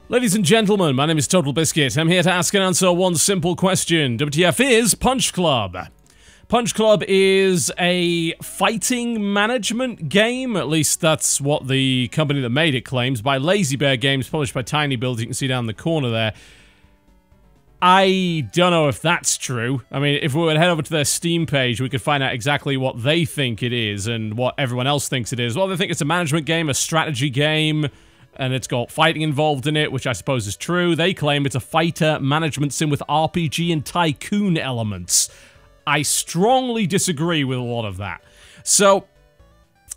Ladies and gentlemen, my name is TotalBiscuit. I'm here to ask and answer one simple question. WTF is Punch Club? Punch Club is a fighting management game, at least that's what the company that made it claims, by Lazy Bear Games, published by Tiny Build, you can see down in the corner there. I don't know if that's true. I mean, if we were to head over to their Steam page, we could find out exactly what they think it is and what everyone else thinks it is. Well, they think it's a management game, a strategy game, and it's got fighting involved in it, which I suppose is true. They claim it's a fighter management sim with RPG and tycoon elements. I strongly disagree with a lot of that. So,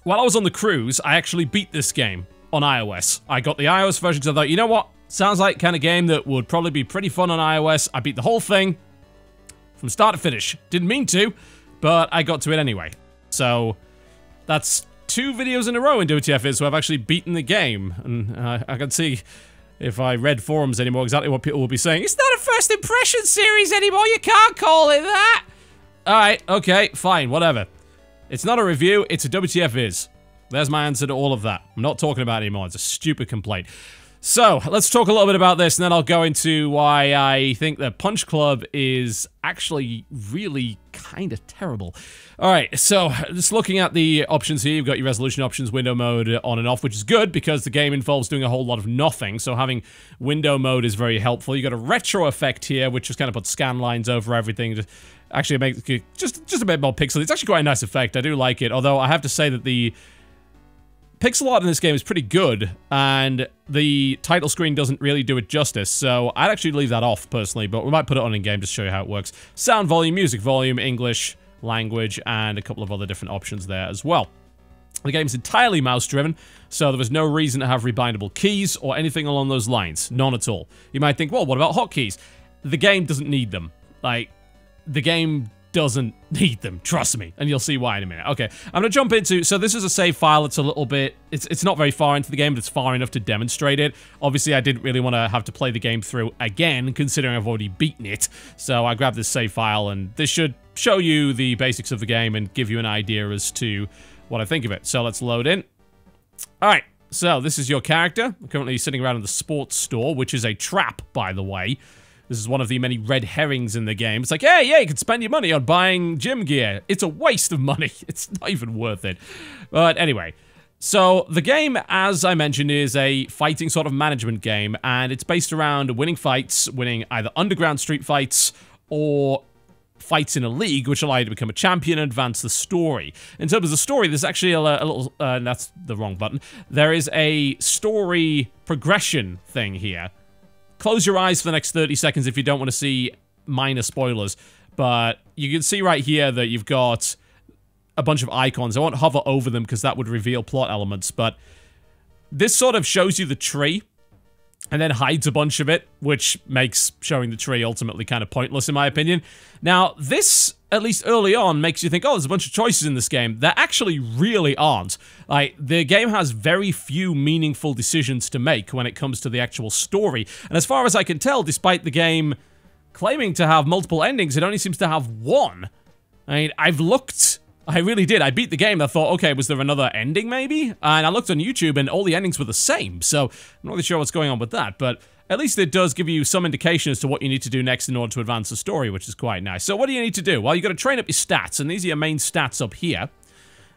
while I was on the cruise, I actually beat this game on iOS. I got the iOS version because I thought, you know what? Sounds like the kind of game that would probably be pretty fun on iOS. I beat the whole thing from start to finish. Didn't mean to, but I got to it anyway. So, that's 2 videos in a row in WTF Is, so I've actually beaten the game. And I can see, if I read forums anymore, exactly what people will be saying. It's not a first impression series anymore, you can't call it that! Alright, okay, fine, whatever. It's not a review, it's a WTF Is. There's my answer to all of that. I'm not talking about it anymore, it's a stupid complaint. So, let's talk a little bit about this, and then I'll go into why I think that Punch Club is actually really kind of terrible. Alright, so, just looking at the options here, you've got your resolution options, window mode on and off, which is good, because the game involves doing a whole lot of nothing, so having window mode is very helpful. You've got a retro effect here, which just kind of puts scan lines over everything. Actually, it makes it just a bit more pixely. It's actually quite a nice effect, I do like it, although I have to say that the pixel art in this game is pretty good, and the title screen doesn't really do it justice, so I'd actually leave that off, personally, but we might put it on in-game to show you how it works. Sound volume, music volume, English, language, and a couple of other different options there as well. The game's entirely mouse-driven, so there was no reason to have rebindable keys or anything along those lines. None at all. You might think, well, what about hotkeys? The game doesn't need them. Like, the game doesn't need them, trust me, and you'll see why in a minute. Okay, I'm gonna jump into, so this is a save file. It's a little bit, it's not very far into the game, but it's far enough to demonstrate it. Obviously, I didn't really want to have to play the game through again, considering I've already beaten it, so I grabbed this save file, and this should show you the basics of the game and give you an idea as to what I think of it. So let's load in. Alright, so this is your character. I'm currently sitting around in the sports store, which is a trap, by the way. This is one of the many red herrings in the game. It's like, hey, yeah, you can spend your money on buying gym gear. It's a waste of money. It's not even worth it. But anyway, so the game, as I mentioned, is a fighting sort of management game, and it's based around winning fights, winning either underground street fights or fights in a league, which allow you to become a champion and advance the story. In terms of the story, there's actually a little, that's the wrong button. There is a story progression thing here. Close your eyes for the next 30 seconds if you don't want to see minor spoilers. But you can see right here that you've got a bunch of icons. I won't hover over them because that would reveal plot elements. But this sort of shows you the tree and then hides a bunch of it, which makes showing the tree ultimately kind of pointless in my opinion. Now, this, at least early on, makes you think, oh, there's a bunch of choices in this game. There actually really aren't. Like, the game has very few meaningful decisions to make when it comes to the actual story. And as far as I can tell, despite the game claiming to have multiple endings, it only seems to have one. I mean, I've looked, I really did. I beat the game. I thought, okay, was there another ending maybe? And I looked on YouTube and all the endings were the same. So I'm not really sure what's going on with that, but at least it does give you some indication as to what you need to do next in order to advance the story, which is quite nice. So what do you need to do? Well, you've got to train up your stats, and these are your main stats up here.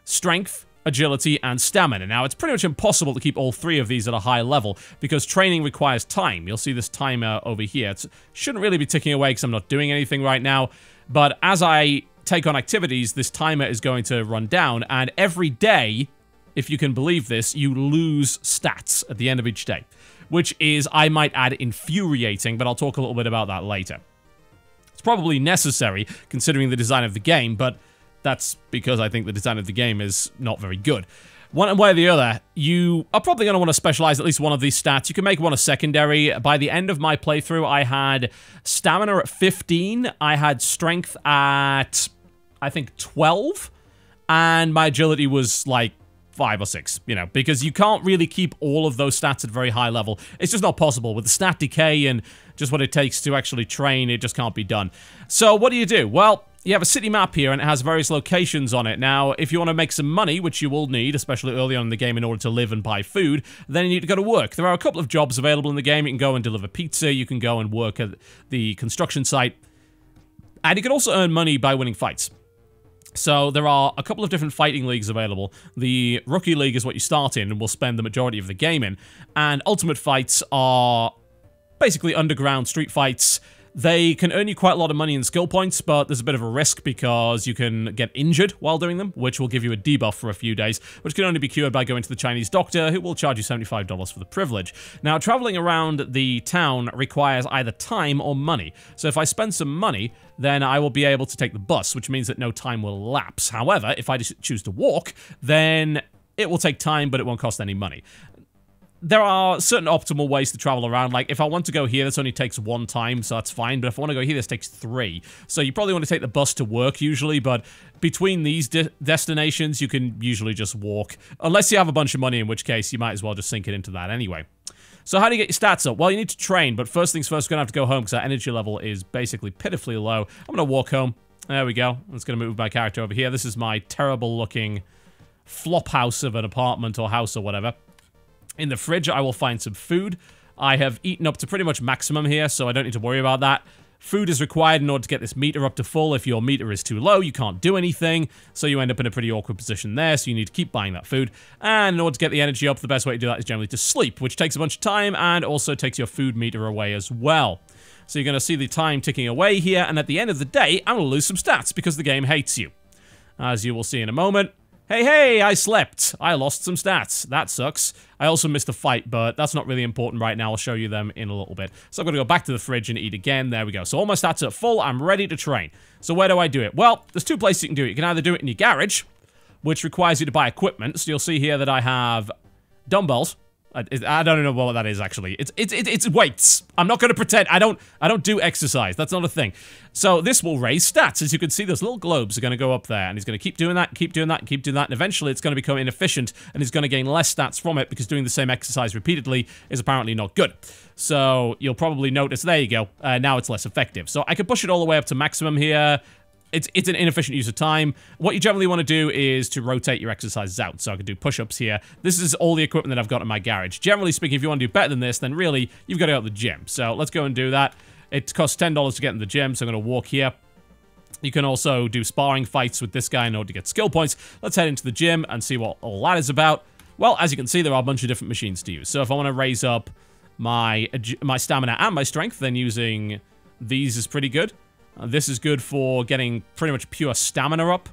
Strength, agility, and stamina. Now, it's pretty much impossible to keep all 3 of these at a high level, because training requires time. You'll see this timer over here. It shouldn't really be ticking away because I'm not doing anything right now, but as I take on activities, this timer is going to run down, and every day, if you can believe this, you lose stats at the end of each day, which is, I might add, infuriating, but I'll talk a little bit about that later. It's probably necessary, considering the design of the game, but that's because I think the design of the game is not very good. One way or the other, you are probably going to want to specialize at least one of these stats. You can make one a secondary. By the end of my playthrough, I had stamina at 15, I had strength at, I think, 12, and my agility was, like, 5 or 6, you know, because you can't really keep all of those stats at very high level. It's just not possible. With the stat decay and just what it takes to actually train, it just can't be done. So what do? Well, you have a city map here, and it has various locations on it. Now, if you want to make some money, which you will need, especially early on in the game in order to live and buy food, then you need to go to work. There are a couple of jobs available in the game. You can go and deliver pizza, you can go and work at the construction site, and you can also earn money by winning fights. So there are a couple of different fighting leagues available. The Rookie League is what you start in and will spend the majority of the game in. And Ultimate Fights are basically underground street fights. They can earn you quite a lot of money in skill points, but there's a bit of a risk because you can get injured while doing them, which will give you a debuff for a few days, which can only be cured by going to the Chinese doctor, who will charge you $75 for the privilege. Now, traveling around the town requires either time or money. So if I spend some money, then I will be able to take the bus, which means that no time will elapse. However, if I just choose to walk, then it will take time, but it won't cost any money. There are certain optimal ways to travel around. Like, if I want to go here, this only takes 1 time, so that's fine. But if I want to go here, this takes 3. So you probably want to take the bus to work, usually. But between these destinations, you can usually just walk. Unless you have a bunch of money, in which case, you might as well just sink it into that anyway. So how do you get your stats up? Well, you need to train. But first things first, we're going to have to go home because our energy level is basically pitifully low. I'm going to walk home. There we go. I'm just going to move my character over here. This is my terrible-looking flop house of an apartment or house or whatever. In the fridge, I will find some food. I have eaten up to pretty much maximum here, so I don't need to worry about that. Food is required in order to get this meter up to full. If your meter is too low, you can't do anything, so you end up in a pretty awkward position there, so you need to keep buying that food. And in order to get the energy up, the best way to do that is generally to sleep, which takes a bunch of time and also takes your food meter away as well. So you're going to see the time ticking away here, and at the end of the day, I'm going to lose some stats because the game hates you. As you will see in a moment. Hey, I slept. I lost some stats. That sucks. I also missed a fight, but that's not really important right now. I'll show you them in a little bit. So I'm going to go back to the fridge and eat again. There we go. So all my stats are full. I'm ready to train. So where do I do it? Well, there's 2 places you can do it. You can either do it in your garage, which requires you to buy equipment. So you'll see here that I have dumbbells. I don't know what that is, actually. It's weights. I'm not going to pretend. I don't do exercise. That's not a thing. So this will raise stats. As you can see, those little globes are going to go up there, and he's going to keep doing that, keep doing that, and keep doing that, and eventually it's going to become inefficient, and he's going to gain less stats from it because doing the same exercise repeatedly is apparently not good. So you'll probably notice, there you go, now it's less effective. So I could push it all the way up to maximum here. It's an inefficient use of time. What you generally want to do is to rotate your exercises out. So I could do push-ups here. This is all the equipment that I've got in my garage. Generally speaking, if you want to do better than this, then really, you've got to go to the gym. So let's go and do that. It costs $10 to get in the gym, so I'm going to walk here. You can also do sparring fights with this guy in order to get skill points. Let's head into the gym and see what all that is about. Well, as you can see, there are a bunch of different machines to use. So if I want to raise up my stamina and my strength, then using these is pretty good. This is good for getting pretty much pure stamina up.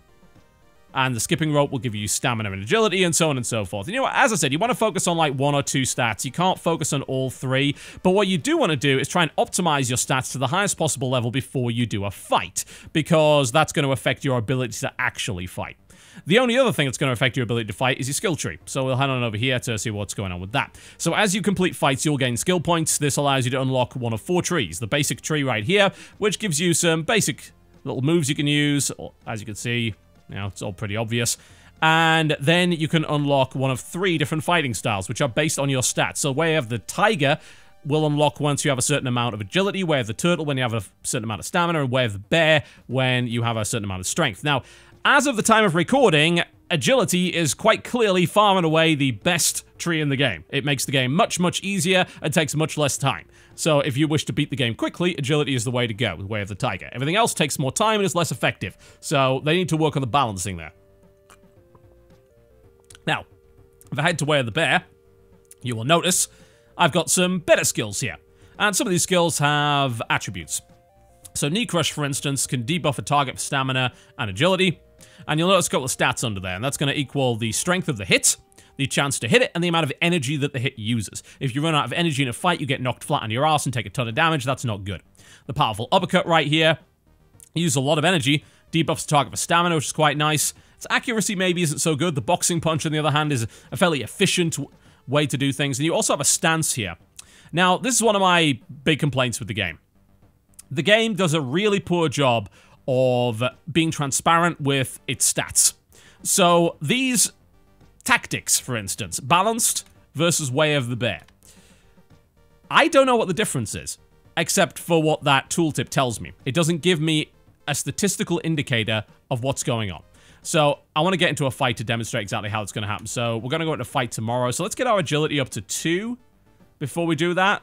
And the skipping rope will give you stamina and agility and so on and so forth. And you know what, as I said, you want to focus on like 1 or 2 stats. You can't focus on all 3. But what you do want to do is try and optimize your stats to the highest possible level before you do a fight. Because that's going to affect your ability to actually fight. The only other thing that's going to affect your ability to fight is your skill tree. So we'll head on over here to see what's going on with that. So as you complete fights, you'll gain skill points. This allows you to unlock one of 4 trees. The basic tree right here, which gives you some basic little moves you can use. As you can see, you know, it's all pretty obvious. And then you can unlock one of 3 different fighting styles, which are based on your stats. So where you have the tiger will unlock once you have a certain amount of agility, where the turtle when you have a certain amount of stamina, and where the bear when you have a certain amount of strength. Now, as of the time of recording, agility is quite clearly far and away the best tree in the game. It makes the game much, much easier and takes much less time. So if you wish to beat the game quickly, agility is the way to go, the way of the tiger. Everything else takes more time and is less effective. So they need to work on the balancing there. Now, if I head to where the bear, you will notice I've got some better skills here. And some of these skills have attributes. So Knee Crush, for instance, can debuff a target for stamina and agility. And you'll notice a couple of stats under there, and that's going to equal the strength of the hit, the chance to hit it, and the amount of energy that the hit uses. If you run out of energy in a fight, you get knocked flat on your ass and take a ton of damage. That's not good. The powerful uppercut right here uses a lot of energy, debuffs the target for stamina, which is quite nice. Its accuracy maybe isn't so good. The boxing punch, on the other hand, is a fairly efficient way to do things. And you also have a stance here. Now, this is one of my big complaints with the game. The game does a really poor job of being transparent with its stats. So these tactics, for instance. Balanced versus Way of the Bear. I don't know what the difference is, except for what that tooltip tells me. It doesn't give me a statistical indicator of what's going on. So I want to get into a fight to demonstrate exactly how it's going to happen. So we're going to go into a fight tomorrow. So let's get our agility up to 2 before we do that.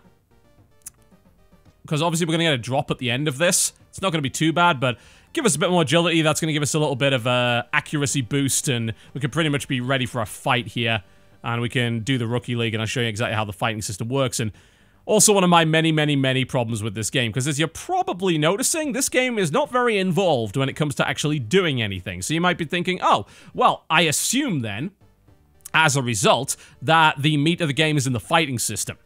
Because obviously we're going to get a drop at the end of this. It's not going to be too bad, but give us a bit more agility. That's going to give us a little bit of a accuracy boost, and we can pretty much be ready for a fight here. And we can do the Rookie League, and I'll show you exactly how the fighting system works. And also one of my many problems with this game, because as you're probably noticing, this game is not very involved when it comes to actually doing anything. So you might be thinking, oh, well, I assume then, as a result, that the meat of the game is in the fighting system.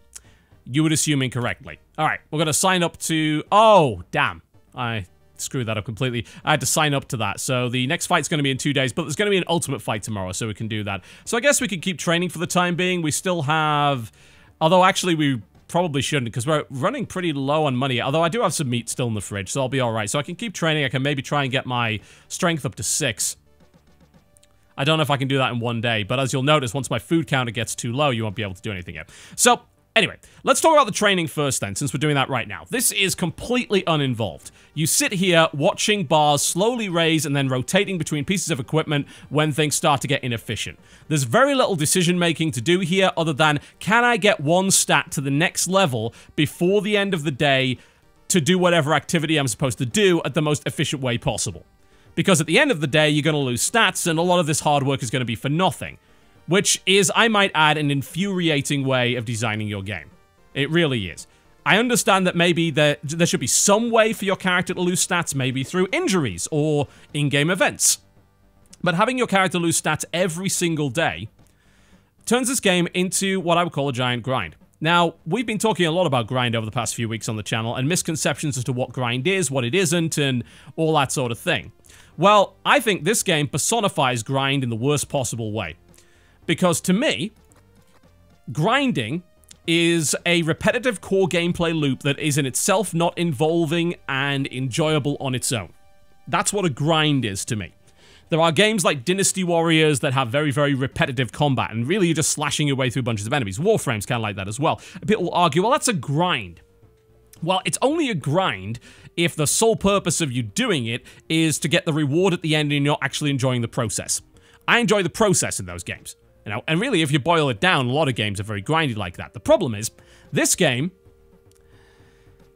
You would assume incorrectly. All right, we're going to sign up to... Oh, damn. I screwed that up completely. I had to sign up to that. So the next fight's going to be in 2 days, but there's going to be an ultimate fight tomorrow, so we can do that. So I guess we can keep training for the time being. We still have... Although, actually, we probably shouldn't, because we're running pretty low on money. Although I do have some meat still in the fridge, so I'll be all right. So I can keep training. I can maybe try and get my strength up to 6. I don't know if I can do that in 1 day, but as you'll notice, once my food counter gets too low, you won't be able to do anything yet. So... Anyway, let's talk about the training first then, since we're doing that right now. This is completely uninvolved. You sit here watching bars slowly raise and then rotating between pieces of equipment when things start to get inefficient. There's very little decision making to do here other than, can I get one stat to the next level before the end of the day to do whatever activity I'm supposed to do at the most efficient way possible? Because at the end of the day, you're going to lose stats, and a lot of this hard work is going to be for nothing. Which is, I might add, an infuriating way of designing your game. It really is. I understand that maybe there should be some way for your character to lose stats, maybe through injuries or in-game events. But having your character lose stats every single day turns this game into what I would call a giant grind. Now, we've been talking a lot about grind over the past few weeks on the channel, and misconceptions as to what grind is, what it isn't, and all that sort of thing. Well, I think this game personifies grind in the worst possible way. Because to me, grinding is a repetitive core gameplay loop that is in itself not involving and enjoyable on its own. That's what a grind is to me. There are games like Dynasty Warriors that have very repetitive combat, and really you're just slashing your way through bunches of enemies. Warframe's kind of like that as well. People will argue, well, that's a grind. Well, it's only a grind if the sole purpose of you doing it is to get the reward at the end and you're not actually enjoying the process. I enjoy the process in those games. You know, and really, if you boil it down, a lot of games are very grindy like that. The problem is, this game,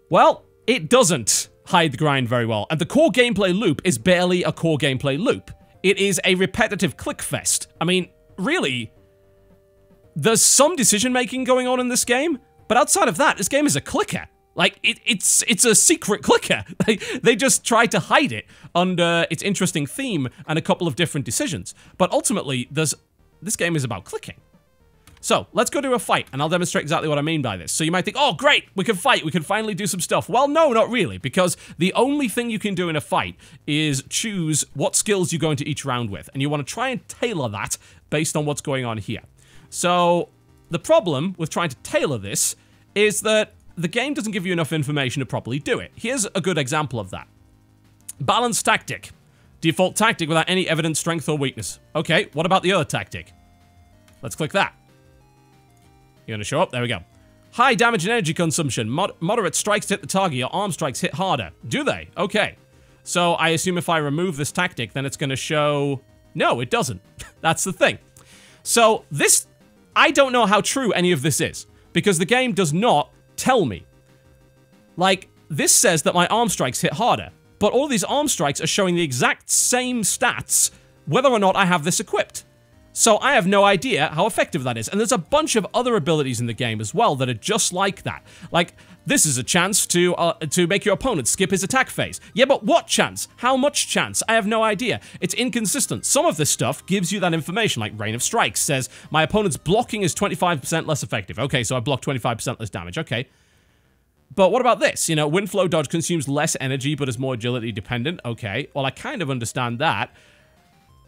well, it doesn't hide the grind very well. And the core gameplay loop is barely a core gameplay loop. It is a repetitive click fest. I mean, really, there's some decision-making going on in this game, but outside of that, this game is a clicker. Like, it's a secret clicker. They just try to hide it under its interesting theme and a couple of different decisions. But ultimately, this game is about clicking. So, let's go do a fight, and I'll demonstrate exactly what I mean by this. So you might think, oh, great, we can fight, we can finally do some stuff. Well, no, not really, because the only thing you can do in a fight is choose what skills you go into each round with, and you want to try and tailor that based on what's going on here. So, the problem with trying to tailor this is that the game doesn't give you enough information to properly do it. Here's a good example of that. Balanced tactic. Default tactic without any evident strength or weakness. Okay, what about the other tactic? Let's click that. You're gonna show up? There we go. High damage and energy consumption. Moderate strikes hit the target. Your arm strikes hit harder. Do they? Okay. So I assume if I remove this tactic, then it's gonna show... No, it doesn't. That's the thing. So this... I don't know how true any of this is, because the game does not tell me. Like, this says that my arm strikes hit harder. But all these arm strikes are showing the exact same stats, whether or not I have this equipped. So I have no idea how effective that is. And there's a bunch of other abilities in the game as well that are just like that. Like, this is a chance to make your opponent skip his attack phase. Yeah, but what chance? How much chance? I have no idea. It's inconsistent. Some of this stuff gives you that information, like Rain of Strikes says, my opponent's blocking is 25% less effective. Okay, so I block 25% less damage. Okay. But what about this? You know, wind flow dodge consumes less energy, but is more agility dependent. Okay, well, I kind of understand that.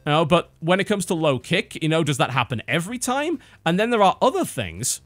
You know, but when it comes to low kick, you know, does that happen every time? And then there are other things,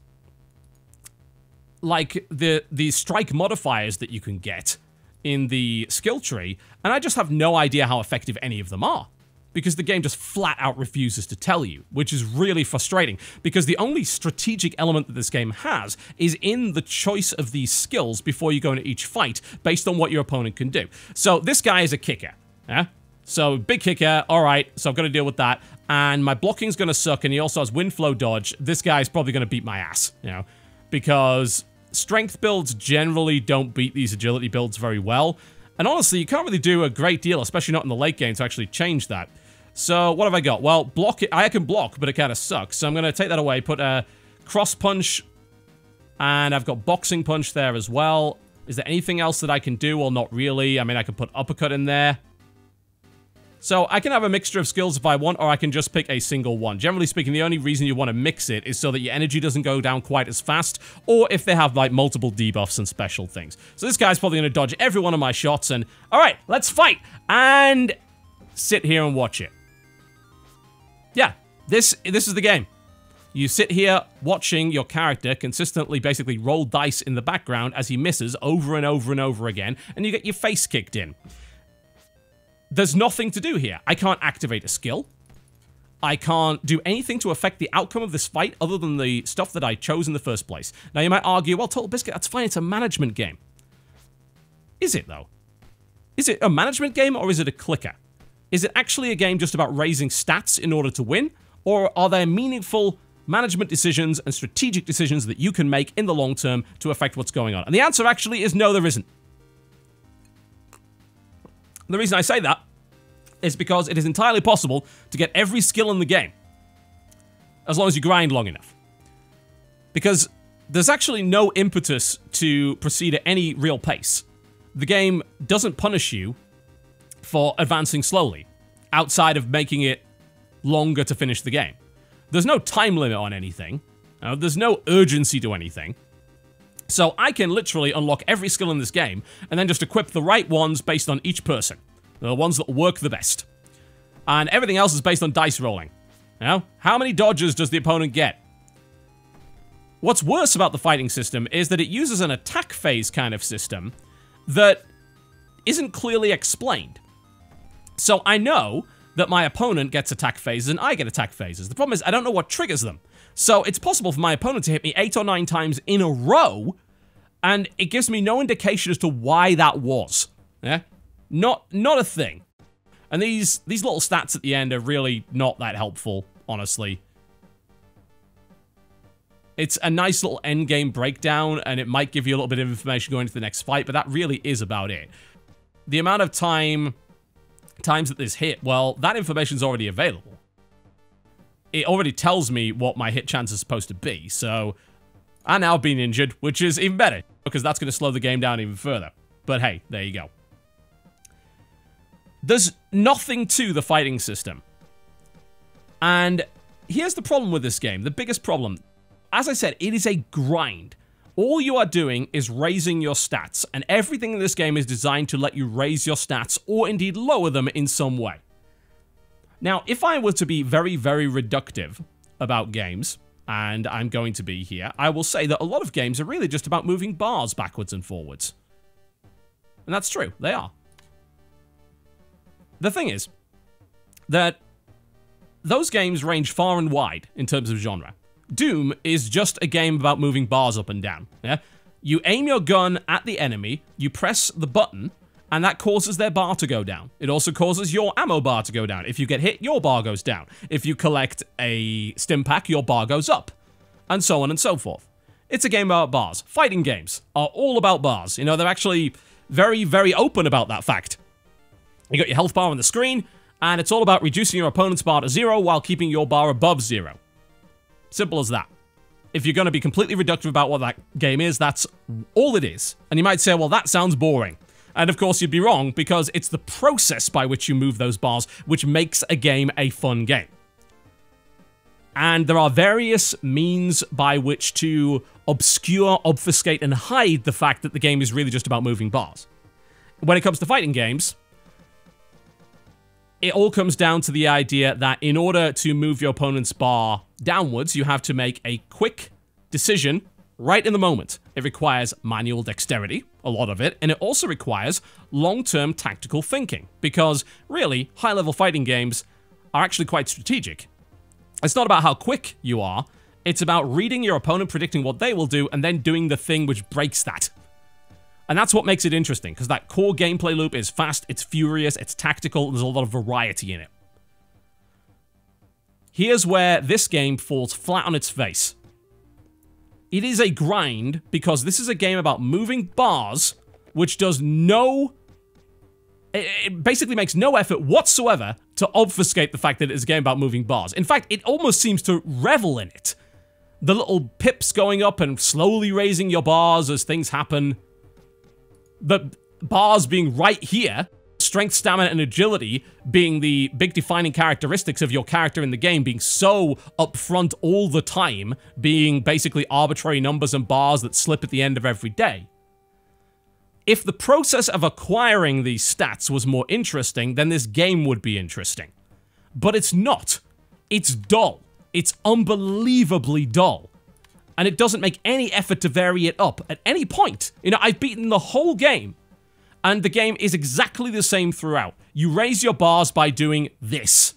like the strike modifiers that you can get in the skill tree, and I just have no idea how effective any of them are. because the game just flat out refuses to tell you, which is really frustrating, because the only strategic element that this game has is in the choice of these skills before you go into each fight, based on what your opponent can do. So this guy is a kicker, yeah? So big kicker, alright, so I've got to deal with that, and my blocking's going to suck, and he also has wind flow dodge. This guy's probably going to beat my ass, you know, because strength builds generally don't beat these agility builds very well. And honestly, you can't really do a great deal, especially not in the late game, to actually change that. So, what have I got? Well, block it. I can block, but it kind of sucks. So I'm going to take that away, put a cross punch, and I've got boxing punch there as well. Is there anything else that I can do? Well, not really. I mean, I can put uppercut in there. So I can have a mixture of skills if I want, or I can just pick a single one. Generally speaking, the only reason you want to mix it is so that your energy doesn't go down quite as fast, or if they have, like, multiple debuffs and special things. So this guy's probably going to dodge every one of my shots, and, alright, let's fight! And sit here and watch it. Yeah, this is the game. You sit here watching your character consistently basically roll dice in the background as he misses over and over and over again, and you get your face kicked in. There's nothing to do here. I can't activate a skill. I can't do anything to affect the outcome of this fight other than the stuff that I chose in the first place. Now, you might argue, well, TotalBiscuit, that's fine. It's a management game. Is it, though? Is it a management game, or is it a clicker? Is it actually a game just about raising stats in order to win? Or are there meaningful management decisions and strategic decisions that you can make in the long term to affect what's going on? And the answer actually is no, there isn't. The reason I say that is because it is entirely possible to get every skill in the game, as long as you grind long enough. Because there's actually no impetus to proceed at any real pace. The game doesn't punish you for advancing slowly, outside of making it longer to finish the game. There's no time limit on anything. There's no urgency to anything. So I can literally unlock every skill in this game, and then just equip the right ones based on each person. The ones that work the best. And everything else is based on dice rolling. You know? How many dodges does the opponent get? What's worse about the fighting system is that it uses an attack phase kind of system that isn't clearly explained. So I know that my opponent gets attack phases and I get attack phases. The problem is I don't know what triggers them. So it's possible for my opponent to hit me 8 or 9 times in a row, and it gives me no indication as to why that was. Yeah? Not a thing. And these little stats at the end are really not that helpful, honestly. It's a nice little endgame breakdown, and it might give you a little bit of information going into the next fight, but that really is about it. The amount of times that this hit, well, that information's already available. It already tells me what my hit chance is supposed to be, so I'm now being injured, which is even better, because that's going to slow the game down even further. But hey, there you go. There's nothing to the fighting system. And here's the problem with this game, the biggest problem. As I said, it is a grind. All you are doing is raising your stats, and everything in this game is designed to let you raise your stats, or indeed lower them in some way. Now, if I were to be very, very reductive about games, and I'm going to be here, I will say that a lot of games are really just about moving bars backwards and forwards. And that's true, they are. The thing is that those games range far and wide in terms of genre. Doom is just a game about moving bars up and down. Yeah? You aim your gun at the enemy, you press the button, and that causes their bar to go down. It also causes your ammo bar to go down. If you get hit, your bar goes down. If you collect a stim pack, your bar goes up. And so on and so forth. It's a game about bars. Fighting games are all about bars. You know, they're actually very, very open about that fact. You got your health bar on the screen, and it's all about reducing your opponent's bar to 0 while keeping your bar above 0. Simple as that. If you're going to be completely reductive about what that game is, that's all it is. And you might say, well, that sounds boring. And of course you'd be wrong, because it's the process by which you move those bars which makes a game a fun game. And there are various means by which to obscure, obfuscate, and hide the fact that the game is really just about moving bars. When it comes to fighting games, it all comes down to the idea that in order to move your opponent's bar downwards, you have to make a quick decision right in the moment. It requires manual dexterity, a lot of it, and it also requires long-term tactical thinking, because really, high-level fighting games are actually quite strategic. It's not about how quick you are. It's about reading your opponent, predicting what they will do, and then doing the thing which breaks that. And that's what makes it interesting, because that core gameplay loop is fast, it's furious, it's tactical, and there's a lot of variety in it. Here's where this game falls flat on its face. It is a grind, because this is a game about moving bars, which does no... It basically makes no effort whatsoever to obfuscate the fact that it's a game about moving bars. In fact, it almost seems to revel in it. The little pips going up and slowly raising your bars as things happen. The bars being right here, strength, stamina, and agility being the big defining characteristics of your character in the game, being so upfront all the time, being basically arbitrary numbers and bars that slip at the end of every day. If the process of acquiring these stats was more interesting, then this game would be interesting. But it's not. It's dull. It's unbelievably dull. And it doesn't make any effort to vary it up at any point. You know, I've beaten the whole game, and the game is exactly the same throughout. You raise your bars by doing this.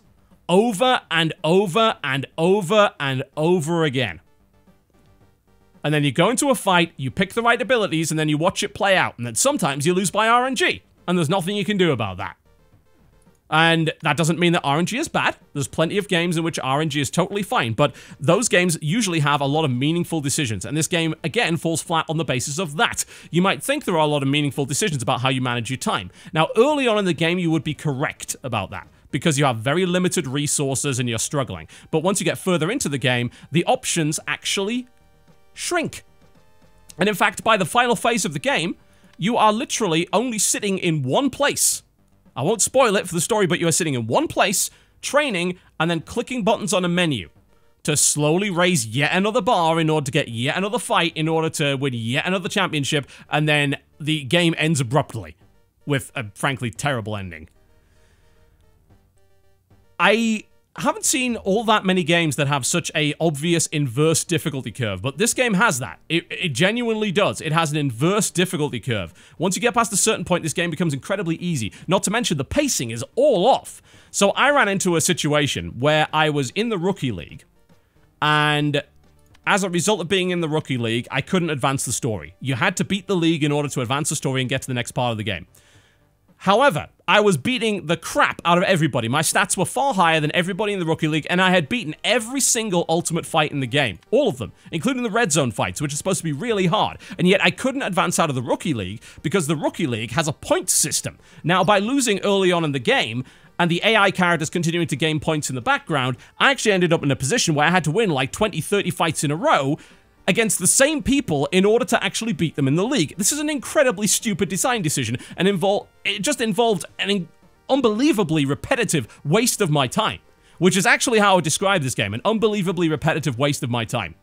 Over and over and over and over again. And then you go into a fight, you pick the right abilities, and then you watch it play out. And then sometimes you lose by RNG. And there's nothing you can do about that. And that doesn't mean that RNG is bad. There's plenty of games in which RNG is totally fine. But those games usually have a lot of meaningful decisions. And this game, again, falls flat on the basis of that. You might think there are a lot of meaningful decisions about how you manage your time. Now, early on in the game, you would be correct about that, because you have very limited resources and you're struggling. But once you get further into the game, the options actually shrink. And in fact, by the final phase of the game, you are literally only sitting in one place. I won't spoil it for the story, but you are sitting in one place, training, and then clicking buttons on a menu to slowly raise yet another bar in order to get yet another fight, in order to win yet another championship, and then the game ends abruptly with a frankly terrible ending. I haven't seen all that many games that have such a obvious inverse difficulty curve, but this game has that. It genuinely does. It has an inverse difficulty curve. Once you get past a certain point, this game becomes incredibly easy. Not to mention the pacing is all off. So I ran into a situation where I was in the Rookie League, and as a result of being in the Rookie League, I couldn't advance the story. You had to beat the league in order to advance the story and get to the next part of the game. However, I was beating the crap out of everybody. My stats were far higher than everybody in the Rookie League, and I had beaten every single ultimate fight in the game. All of them, including the Red Zone fights, which are supposed to be really hard. And yet I couldn't advance out of the Rookie League because the Rookie League has a point system. Now, by losing early on in the game, and the AI characters continuing to gain points in the background, I actually ended up in a position where I had to win like 20, 30 fights in a row against the same people in order to actually beat them in the league. This is an incredibly stupid design decision, and it just involved an unbelievably repetitive waste of my time, which is actually how I would describe this game, an unbelievably repetitive waste of my time.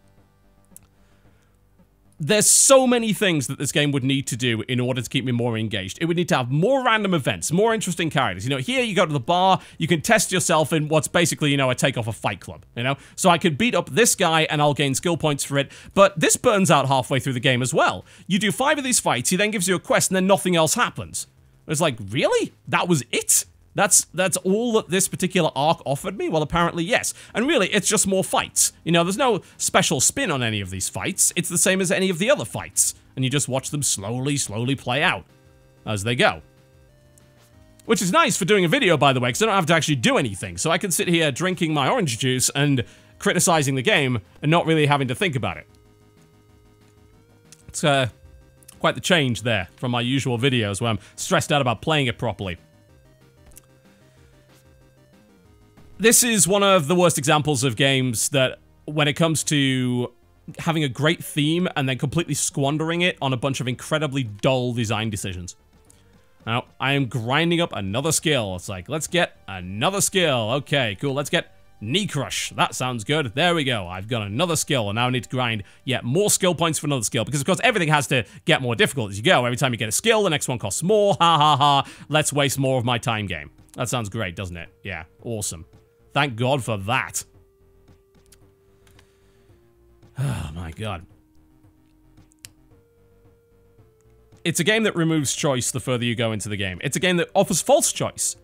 There's so many things that this game would need to do in order to keep me more engaged. It would need to have more random events, more interesting characters. You know, here you go to the bar, you can test yourself in what's basically, you know, a takeoff of Fight Club, you know? So I could beat up this guy and I'll gain skill points for it, but this burns out halfway through the game as well. You do 5 of these fights, he then gives you a quest, and then nothing else happens. It's like, really? That was it? That's all that this particular arc offered me? Well, apparently, yes. And really, it's just more fights. You know, there's no special spin on any of these fights. It's the same as any of the other fights. And you just watch them slowly play out as they go. Which is nice for doing a video, by the way, because I don't have to actually do anything. So I can sit here drinking my orange juice and criticizing the game and not really having to think about it. It's quite the change there from my usual videos where I'm stressed out about playing it properly. This is one of the worst examples of games that, when it comes to having a great theme and then completely squandering it on a bunch of incredibly dull design decisions. Now, I am grinding up another skill. It's like, let's get another skill. Okay, cool. Let's get Knee Crush. That sounds good. There we go. I've got another skill, and now I need to grind yet more skill points for another skill, because, of course, everything has to get more difficult as you go. Every time you get a skill, the next one costs more. Ha ha ha. Let's waste more of my time game. That sounds great, doesn't it? Yeah, awesome. Thank God for that. Oh my God. It's a game that removes choice the further you go into the game. It's a game that offers false choice.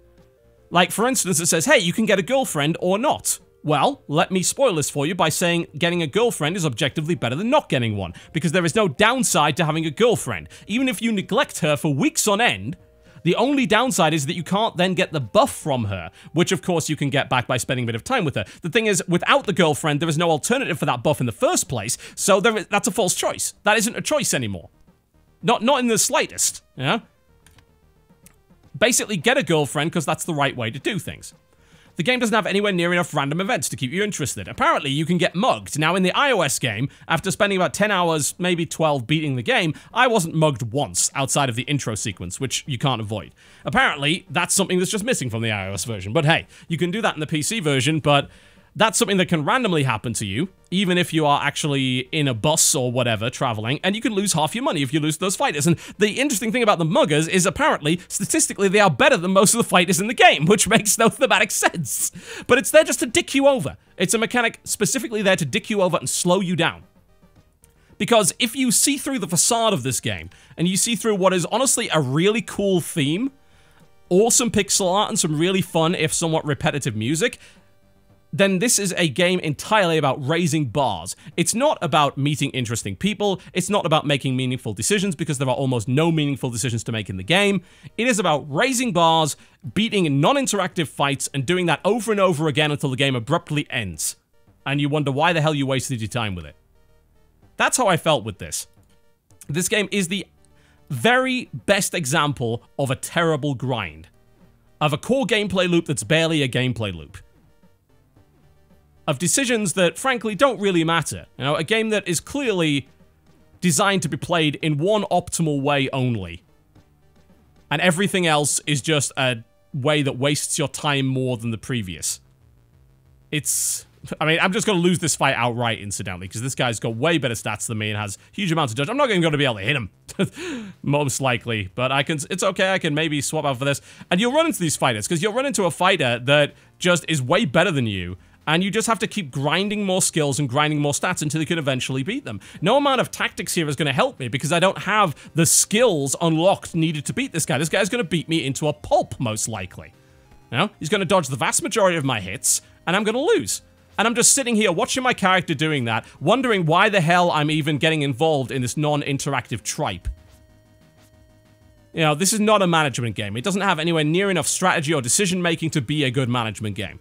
Like, for instance, it says, hey, you can get a girlfriend or not. Well, let me spoil this for you by saying getting a girlfriend is objectively better than not getting one, because there is no downside to having a girlfriend. Even if you neglect her for weeks on end, the only downside is that you can't then get the buff from her, which of course you can get back by spending a bit of time with her. The thing is, without the girlfriend, there is no alternative for that buff in the first place, so that's a false choice. That isn't a choice anymore. Not in the slightest, yeah? Basically, get a girlfriend, because that's the right way to do things. The game doesn't have anywhere near enough random events to keep you interested. Apparently, you can get mugged. Now, in the iOS game, after spending about 10 hours, maybe 12, beating the game, I wasn't mugged once outside of the intro sequence, which you can't avoid. Apparently, that's something that's just missing from the iOS version. But hey, you can do that in the PC version, but that's something that can randomly happen to you, even if you are actually in a bus or whatever, traveling, and you can lose half your money if you lose those fighters. And the interesting thing about the muggers is apparently, statistically, they are better than most of the fighters in the game, which makes no thematic sense. But it's there just to dick you over. It's a mechanic specifically there to dick you over and slow you down. Because if you see through the facade of this game, and you see through what is honestly a really cool theme, awesome pixel art, and some really fun, if somewhat repetitive music, then this is a game entirely about raising bars. It's not about meeting interesting people. It's not about making meaningful decisions, because there are almost no meaningful decisions to make in the game. It is about raising bars, beating non-interactive fights, and doing that over and over again until the game abruptly ends. And you wonder why the hell you wasted your time with it. That's how I felt with this. This game is the very best example of a terrible grind. Of a core gameplay loop that's barely a gameplay loop. Of decisions that, frankly, don't really matter. You know, a game that is clearly designed to be played in one optimal way only. And everything else is just a way that wastes your time more than the previous. It's... I mean, I'm just going to lose this fight outright, incidentally, because this guy's got way better stats than me and has huge amounts of dodge. I'm not going to be able to hit him, most likely, but I can. It's okay, I can maybe swap out for this. And you'll run into these fighters, because you'll run into a fighter that just is way better than you, and you just have to keep grinding more skills and grinding more stats until you can eventually beat them. No amount of tactics here is going to help me, because I don't have the skills unlocked needed to beat this guy. This guy's going to beat me into a pulp, most likely. You know? He's going to dodge the vast majority of my hits, and I'm going to lose. And I'm just sitting here watching my character doing that, wondering why the hell I'm even getting involved in this non-interactive tripe. You know, this is not a management game. It doesn't have anywhere near enough strategy or decision-making to be a good management game.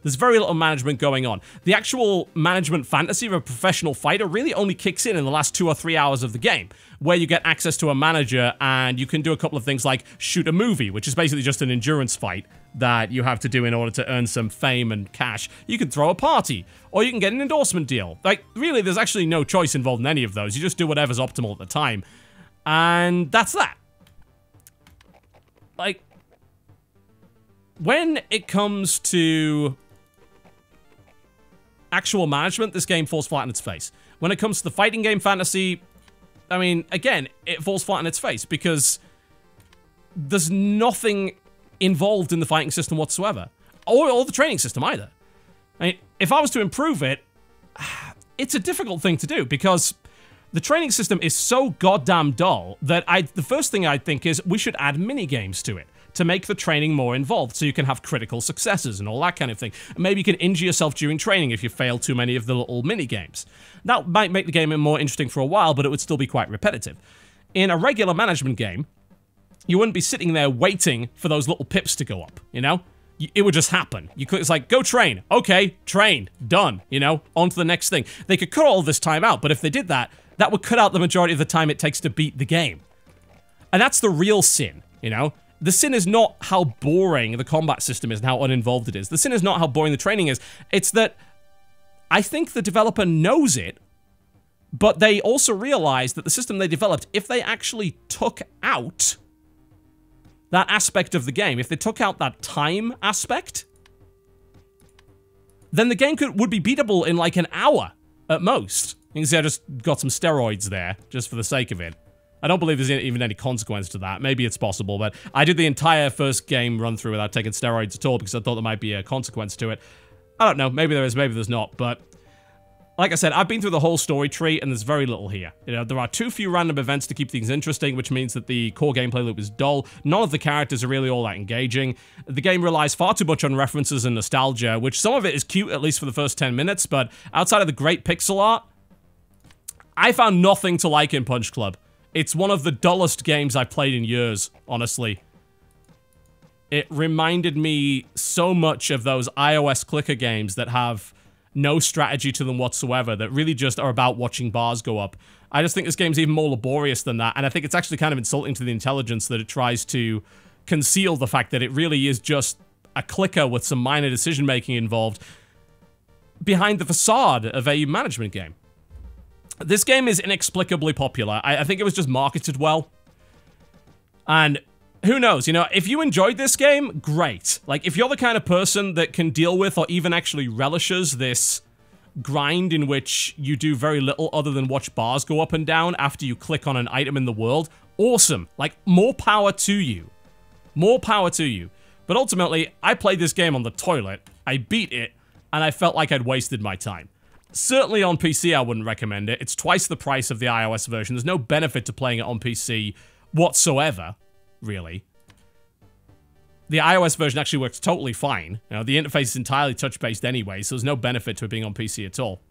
There's very little management going on. The actual management fantasy of a professional fighter really only kicks in the last 2 or 3 hours of the game, where you get access to a manager and you can do a couple of things like shoot a movie, which is basically just an endurance fight that you have to do in order to earn some fame and cash. You can throw a party, or you can get an endorsement deal. Like, really, there's actually no choice involved in any of those. You just do whatever's optimal at the time. And that's that. Like, when it comes to actual management, this game falls flat on its face. When it comes to the fighting game fantasy, I mean, again, it falls flat on its face because there's nothing involved in the fighting system whatsoever. Or the training system either. I mean, if I was to improve it, it's a difficult thing to do because the training system is so goddamn dull that the first thing I'd think is we should add mini-games to it to make the training more involved so you can have critical successes and all that kind of thing. And maybe you can injure yourself during training if you fail too many of the little mini-games. That might make the game more interesting for a while, but it would still be quite repetitive. In a regular management game, you wouldn't be sitting there waiting for those little pips to go up, you know? It would just happen. It's like, go train. Okay, trained. Done. You know? On to the next thing. They could cut all this time out, but if they did that, that would cut out the majority of the time it takes to beat the game. And that's the real sin, you know? The sin is not how boring the combat system is and how uninvolved it is. The sin is not how boring the training is. It's that I think the developer knows it, but they also realize that the system they developed, if they actually took out that aspect of the game, if they took out that time aspect, then the game would be beatable in like an hour at most. You can see I just got some steroids there, just for the sake of it. I don't believe there's even any consequence to that. Maybe it's possible, but I did the entire first game run through without taking steroids at all because I thought there might be a consequence to it. I don't know. Maybe there is, maybe there's not, but Like I said, I've been through the whole story tree, and there's very little here. You know, there are too few random events to keep things interesting, which means that the core gameplay loop is dull. None of the characters are really all that engaging. The game relies far too much on references and nostalgia, which some of it is cute, at least for the first 10 minutes, but outside of the great pixel art, I found nothing to like in Punch Club. It's one of the dullest games I've played in years, honestly. It reminded me so much of those iOS clicker games that have no strategy to them whatsoever, that really just are about watching bars go up. I just think this game's even more laborious than that, and I think it's actually kind of insulting to the intelligence that it tries to conceal the fact that it really is just a clicker with some minor decision-making involved behind the facade of a management game. This game is inexplicably popular. I think it was just marketed well. And who knows, you know, if you enjoyed this game, great. Like, if you're the kind of person that can deal with or even actually relishes this grind in which you do very little other than watch bars go up and down after you click on an item in the world, awesome. Like, more power to you. More power to you. But ultimately, I played this game on the toilet, I beat it, and I felt like I'd wasted my time. Certainly on PC, I wouldn't recommend it. It's twice the price of the iOS version. There's no benefit to playing it on PC whatsoever, really. The iOS version actually works totally fine. You know, the interface is entirely touch-based anyway, so there's no benefit to it being on PC at all.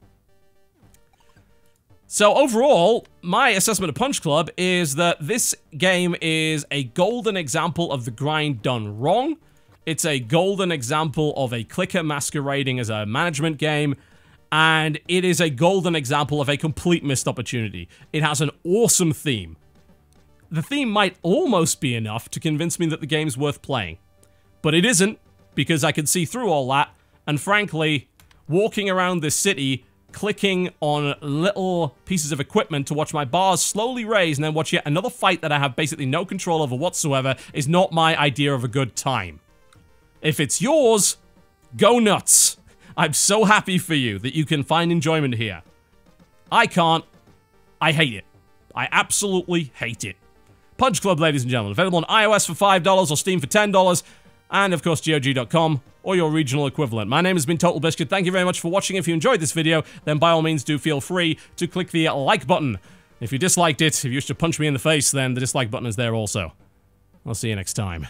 So overall, my assessment of Punch Club is that this game is a golden example of the grind done wrong. It's a golden example of a clicker masquerading as a management game, and it is a golden example of a complete missed opportunity. It has an awesome theme. The theme might almost be enough to convince me that the game's worth playing. But it isn't, because I can see through all that, and frankly, walking around this city, clicking on little pieces of equipment to watch my bars slowly raise and then watch yet another fight that I have basically no control over whatsoever is not my idea of a good time. If it's yours, go nuts. I'm so happy for you that you can find enjoyment here. I can't. I hate it. I absolutely hate it. Punch Club, ladies and gentlemen, available on iOS for $5 or Steam for $10, and of course GOG.com or your regional equivalent. My name has been TotalBiscuit. Thank you very much for watching. If you enjoyed this video, then by all means do feel free to click the like button. If you disliked it, if you wish to punch me in the face, then the dislike button is there also. I'll see you next time.